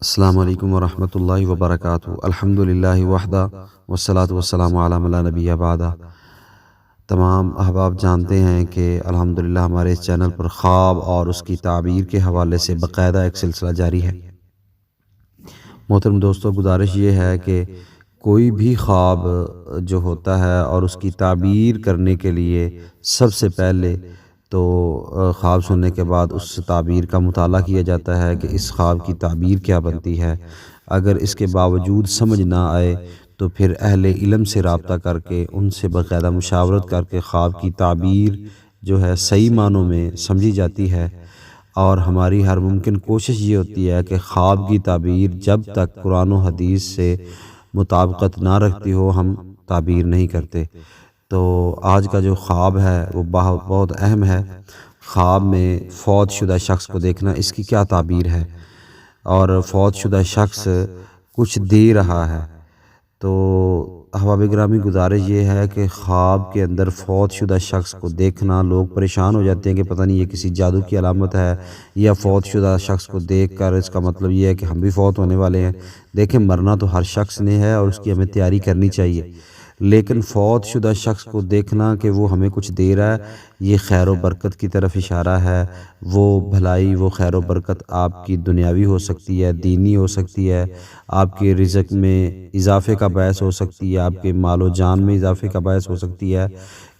السلام علیکم ورحمۃ اللہ وبرکاتہ۔ الحمد للہ وحدہ والصلاۃ والسلام علی من لا نبی بعدہ۔ تمام احباب جانتے ہیں کہ الحمدللہ ہمارے اس چینل پر خواب اور اس کی تعبیر کے حوالے سے باقاعدہ ایک سلسلہ جاری ہے۔ محترم دوستو، گزارش یہ ہے کہ کوئی بھی خواب جو ہوتا ہے اور اس کی تعبیر کرنے کے لیے سب سے پہلے تو خواب سننے کے بعد اس تعبیر کا مطالعہ کیا جاتا ہے کہ اس خواب کی تعبیر کیا بنتی ہے۔ اگر اس کے باوجود سمجھ نہ آئے تو پھر اہل علم سے رابطہ کر کے ان سے باقاعدہ مشاورت کر کے خواب کی تعبیر جو ہے صحیح معنوں میں سمجھی جاتی ہے۔ اور ہماری ہر ممکن کوشش یہ ہوتی ہے کہ خواب کی تعبیر جب تک قرآن و حدیث سے مطابقت نہ رکھتی ہو ہم تعبیر نہیں کرتے۔ تو آج کا جو خواب ہے وہ بہت اہم ہے۔ خواب میں فوت شدہ شخص کو دیکھنا، اس کی کیا تعبیر ہے، اور فوت شدہ شخص کچھ دے رہا ہے۔ تو احباب گرامی، گزارش یہ ہے کہ خواب کے اندر فوت شدہ شخص کو دیکھنا، لوگ پریشان ہو جاتے ہیں کہ پتہ نہیں یہ کسی جادو کی علامت ہے یا فوت شدہ شخص کو دیکھ کر اس کا مطلب یہ ہے کہ ہم بھی فوت ہونے والے ہیں۔ دیکھیں، مرنا تو ہر شخص نے ہے اور اس کی ہمیں تیاری کرنی چاہیے، لیکن فوت شدہ شخص کو دیکھنا کہ وہ ہمیں کچھ دے رہا ہے، یہ خیر و برکت کی طرف اشارہ ہے۔ وہ بھلائی، وہ خیر و برکت آپ کی دنیاوی ہو سکتی ہے، دینی ہو سکتی ہے، آپ کے رزق میں اضافے کا باعث ہو سکتی ہے، آپ کے مال و جان میں اضافے کا باعث ہو سکتی ہے،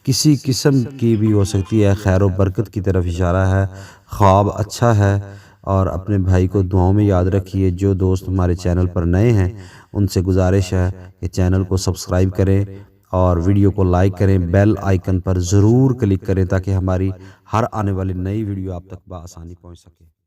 کسی قسم کی بھی ہو سکتی ہے، خیر و برکت کی طرف اشارہ ہے۔ خواب اچھا ہے، اور اپنے بھائی کو دعاؤں میں یاد رکھیے۔ جو دوست ہمارے چینل پر نئے ہیں ان سے گزارش ہے کہ چینل کو سبسکرائب کریں اور ویڈیو کو لائک کریں، بیل آئیکن پر ضرور کلک کریں تاکہ ہماری ہر آنے والی نئی ویڈیو آپ تک بآسانی پہنچ سکے۔